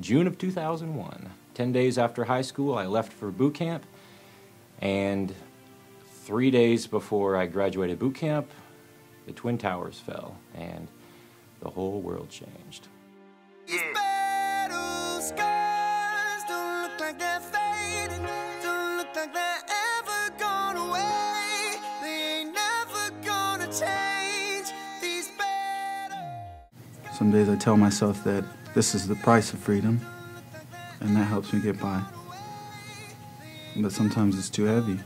June of 2001. 10 days after high school, I left for boot camp, and 3 days before I graduated boot camp, the Twin Towers fell, and the whole world changed. These battle scars don't look like they're fading, don't look like they're ever gone away. They ain't never gonna change. These battles. Some days I tell myself that this is the price of freedom, and that helps me get by. But sometimes it's too heavy.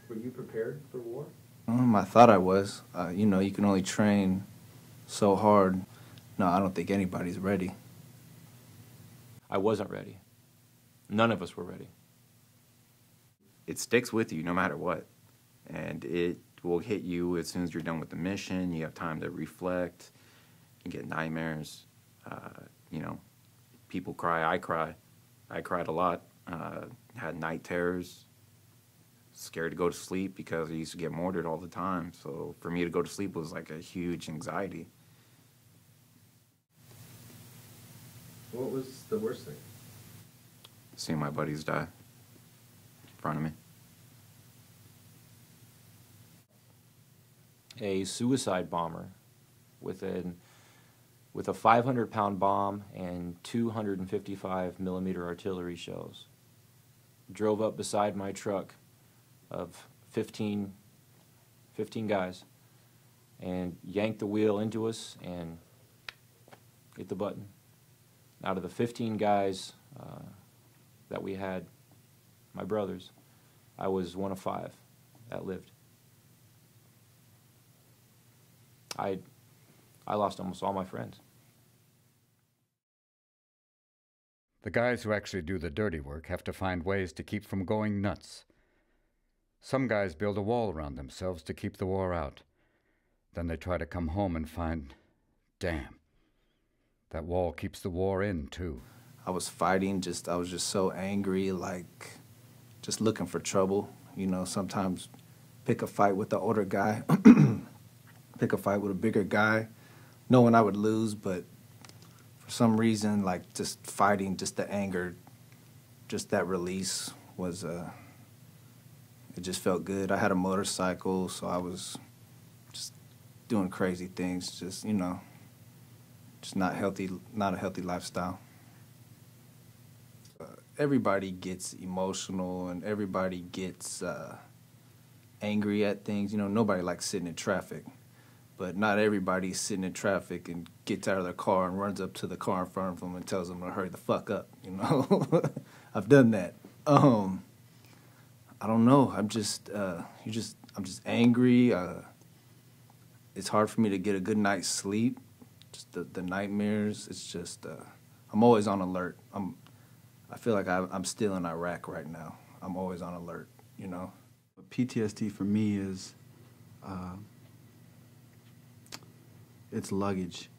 Were you prepared for war? I thought I was. You know, you can only train so hard. No, I don't think anybody's ready. I wasn't ready. None of us were ready. It sticks with you no matter what. And it will hit you as soon as you're done with the mission. You have time to reflect. You get nightmares. You know, people cry. I cry. I cried a lot. Had night terrors. Scared to go to sleep because I used to get mortared all the time. So for me to go to sleep was like a huge anxiety. What was the worst thing? Seeing my buddies die in front of me. A suicide bomber with a 500-pound bomb and 255mm artillery shells drove up beside my truck of 15 guys and yanked the wheel into us and hit the button. Out of the 15 guys that we had, my brothers, I was one of 5 that lived. I lost almost all my friends. The guys who actually do the dirty work have to find ways to keep from going nuts. Some guys build a wall around themselves to keep the war out. Then they try to come home and find, damn, that wall keeps the war in, too. I was fighting, I was just so angry, like, just looking for trouble. You know, sometimes pick a fight with the older guy, pick a fight with a bigger guy, knowing I would lose, but for some reason, like, just fighting, just the anger, just that release was, it just felt good. I had a motorcycle, so I was just doing crazy things, just, you know, just not a healthy lifestyle. Everybody gets emotional and everybody gets angry at things. You know, nobody likes sitting in traffic, but not everybody's sitting in traffic and gets out of their car and runs up to the car in front of them and tells them to hurry the fuck up, you know? I've done that. I don't know. I'm just angry. It's hard for me to get a good night's sleep. Just the nightmares. It's just, I'm always on alert. I feel like I'm still in Iraq right now. I'm always on alert, you know? PTSD for me is, it's luggage.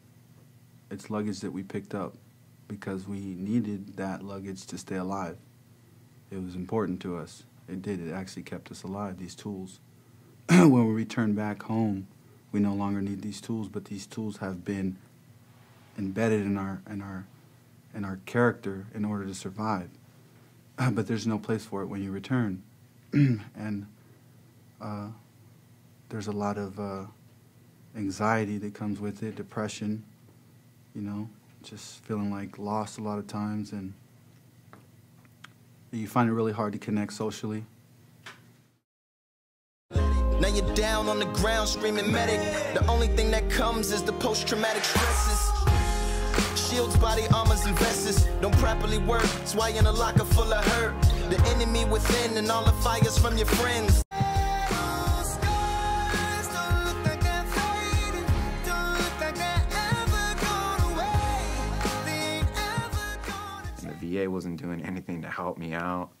It's luggage that we picked up because we needed that luggage to stay alive. It was important to us. It did. It actually kept us alive, these tools. When we return back home, we no longer need these tools, but these tools have been embedded in our character in order to survive. But there's no place for it when you return. And there's a lot of anxiety that comes with it, depression, you know, just feeling like lost a lot of times, and you find it really hard to connect socially. Now you're down on the ground screaming medic. The only thing that comes is the post-traumatic stresses. Shields, body armors, and vests don't properly work. That's why you're in a locker full of hurt. The enemy within and all the fires from your friends. And the VA wasn't doing anything to help me out.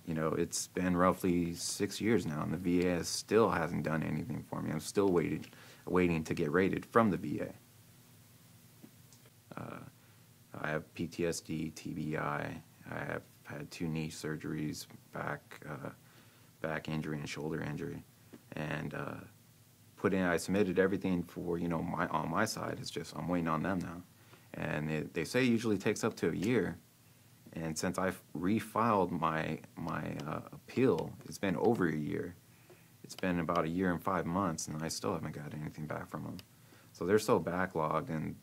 You know, it's been roughly 6 years now, and the VA still hasn't done anything for me. I'm still waiting to get rated from the VA. I have PTSD, TBI. I have had 2 knee surgeries, back injury and shoulder injury, and I submitted everything for, you know, on my side. It's just I'm waiting on them now. And they say it usually takes up to a year. And since I've refiled my appeal, it's been over a year. It's been about a year and 5 months, and I still haven't got anything back from them. So they're so backlogged, and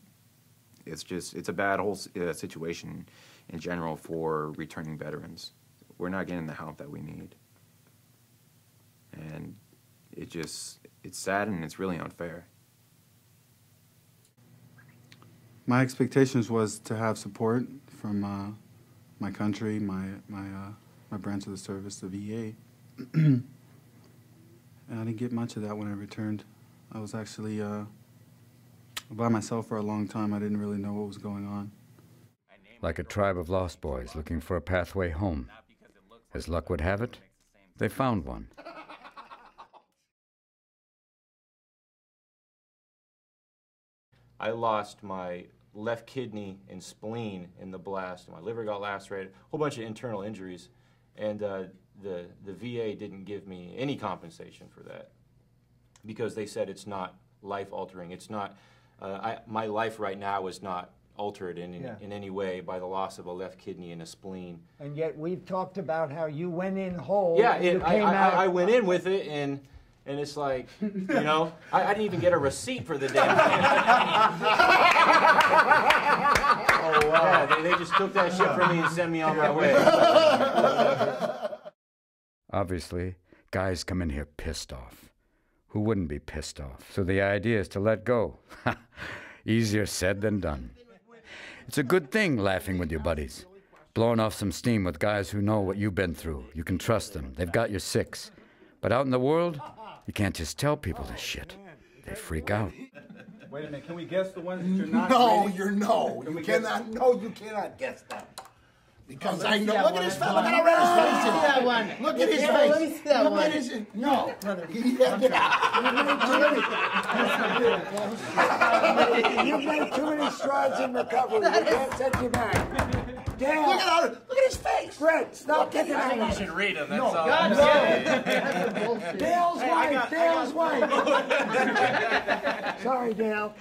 it's a bad whole situation in general for returning veterans. We're not getting the help that we need. And it's sad, and it's really unfair. My expectations was to have support from my country, my branch of the service, the VA. And I didn't get much of that when I returned. I was actually by myself for a long time. I didn't really know what was going on. Like a tribe of lost boys looking for a pathway home. As luck would have it, they found one. I lost my left kidney and spleen in the blast. My liver got lacerated, a whole bunch of internal injuries. And the VA didn't give me any compensation for that because they said it's not life-altering. It's not, my life right now is not altered in any way by the loss of a left kidney and a spleen. And yet we've talked about how you went in whole. Yeah, I went in with it, and it's like, you know, I didn't even get a receipt for the damn thing. Oh, wow. Yeah, they just took that shit from me and sent me on my way. Obviously, guys come in here pissed off. Who wouldn't be pissed off? So the idea is to let go. Easier said than done. It's a good thing laughing with your buddies. Blowing off some steam with guys who know what you've been through. You can trust them. They've got your six. But out in the world, you can't just tell people this shit. They freak out. Wait a minute, can we guess the ones that you're not No, reading? you're no. Can You we cannot. guess- No, you cannot guess that. Because Oh, I know. that Look one. at his face. Look at how red his face is. that one. Look at his Yeah, face. let me see that Look one. at his. No. You've made too many strides in recovery. We can't set you back. Dale. Look at his face. Brett, stop kicking at him. You should read them, that's all. God, no. Dale's wife. Dale's wife. Sorry, Dale.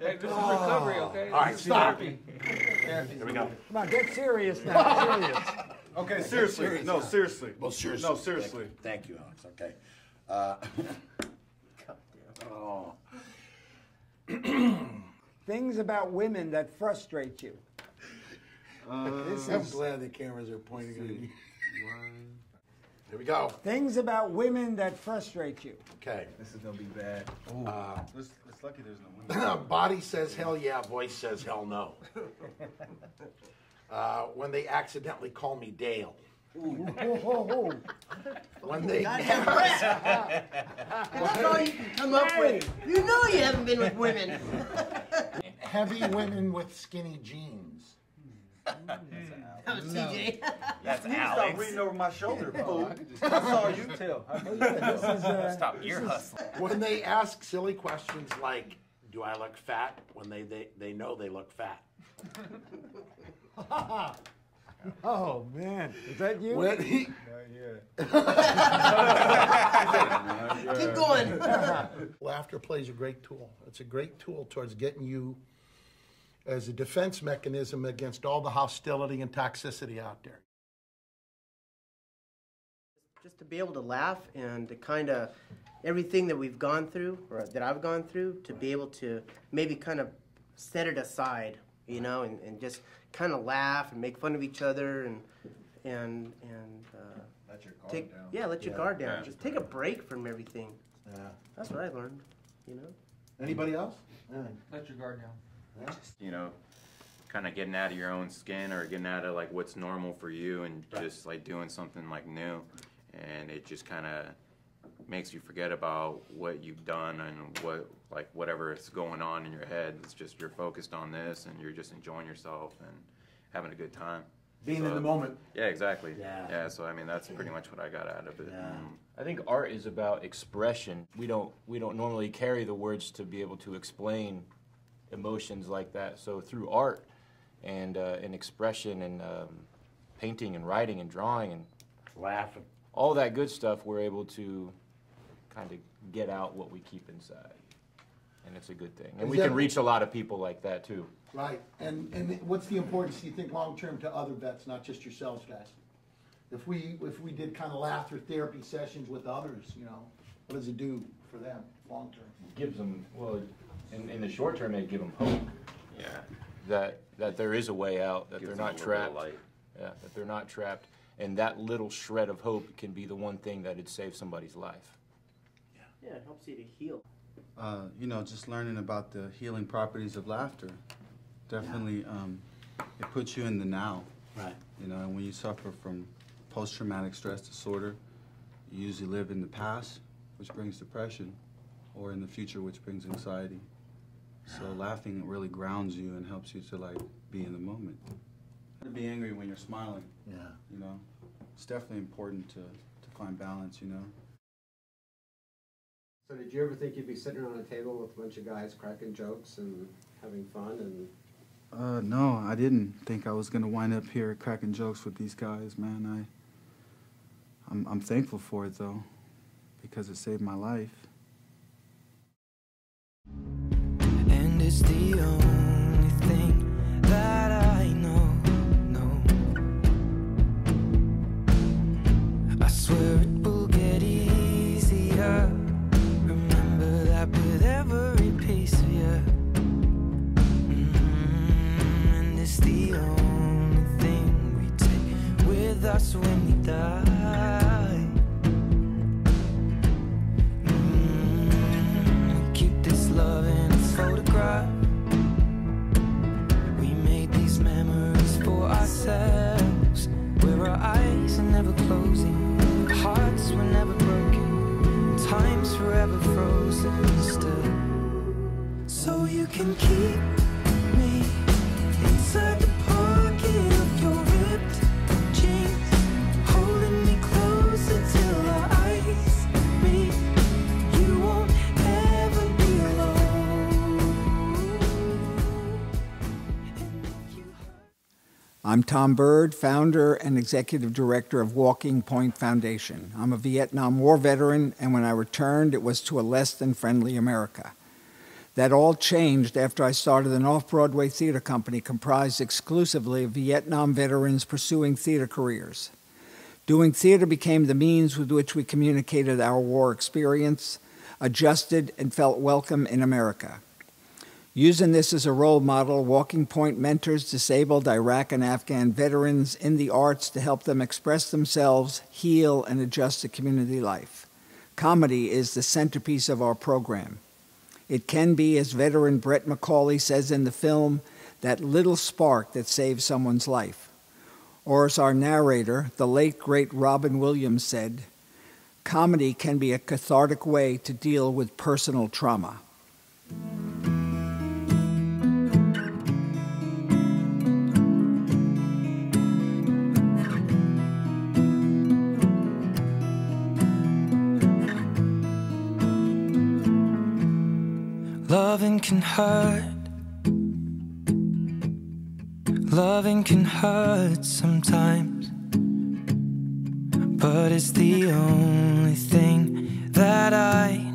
Recovery, okay? All right, stop. Here we go. Come on, get serious now. Serious. Okay, seriously. No, seriously. Well, seriously. No, seriously. Thank you, Alex. Okay. Oh. Things about women that frustrate you. I'm glad the cameras are pointing at me. Here we go. Things about women that frustrate you. Okay. This is gonna be bad. It's lucky there's no window. Body says hell yeah, voice says hell no. When they accidentally call me Dale. When they That's all you can come up with. You know you haven't been with women. heavy women with skinny jeans. That was TJ. That's Alex. Stop reading over my shoulder, fool. That's all you tell. Stop ear hustling. When they ask silly questions like, do I look fat? When they know they look fat. Oh, man. Is that you? When he, Keep going. laughter plays a great tool. It's a great tool towards getting you as a defense mechanism against all the hostility and toxicity out there. Just to be able to laugh and to kind of everything that we've gone through, or that I've gone through, to be able to maybe kind of set it aside, you know, and just kind of laugh and make fun of each other and Let your guard take down. let your guard down. Yeah. Just take a break from everything. Yeah. That's what I learned, you know. Anybody else? Let your guard down. You know, kind of getting out of your own skin or getting out of like what's normal for you and just like doing something like new, and it just kind of makes you forget about what you've done and whatever is going on in your head. It's just you're focused on this and you're just enjoying yourself and having a good time. Being in the moment. Yeah, exactly. Yeah. So I mean, that's pretty much what I got out of it. Yeah. I think art is about expression. We don't normally carry the words to be able to explain emotions like that. So through art and expression and painting and writing and drawing and Laughing. all that good stuff, we're able to kind of get out what we keep inside. And it's a good thing. And we can reach a lot of people like that too. Right. And what's the importance, do you think, long-term to other vets, not just yourselves, guys? If we did kind of laughter therapy sessions with others, you know, what does it do for them long-term? Gives them, well, in the short term, it give them hope. Yeah. That there is a way out, that they're not trapped. Yeah, that they're not trapped. And that little shred of hope can be the one thing that would save somebody's life. Yeah, it helps you to heal. You know, just learning about the healing properties of laughter. Definitely, it puts you in the now. Right. You know, and when you suffer from post-traumatic stress disorder, you usually live in the past, which brings depression, or in the future, which brings anxiety. So laughing really grounds you and helps you to, like, be in the moment. To be angry when you're smiling. Yeah. You know, it's definitely important to find balance, you know. So did you ever think you'd be sitting around a table with a bunch of guys cracking jokes and having fun and? No, I didn't think I was gonna wind up here cracking jokes with these guys, man. I'm thankful for it though, because it saved my life. And it's the only thing that I know. I swear it will get easier. Remember that with every piece of you. And it's the only thing we take with us when we die. We keep this love in a photograph. We made these memories for ourselves, where our eyes are never closing, hearts were never broken, time's forever frozen still. So you can keep me inside the pocket of your ripped jeans, holding me closer till our eyes meet. You won't ever be alone. I'm Tom Bird, founder and executive director of Walking Point Foundation. I'm a Vietnam War veteran, and when I returned, it was to a less than friendly America. That all changed after I started an off-Broadway theater company comprised exclusively of Vietnam veterans pursuing theater careers. Doing theater became the means with which we communicated our war experience, adjusted, and felt welcome in America. Using this as a role model, Walking Point mentors disabled Iraq and Afghan veterans in the arts to help them express themselves, heal, and adjust to community life. Comedy is the centerpiece of our program. It can be, as veteran Brett McCauley says in the film, that little spark that saves someone's life. Or as our narrator, the late, great Robin Williams said, comedy can be a cathartic way to deal with personal trauma. Loving can hurt. Loving can hurt sometimes, but it's the only thing that I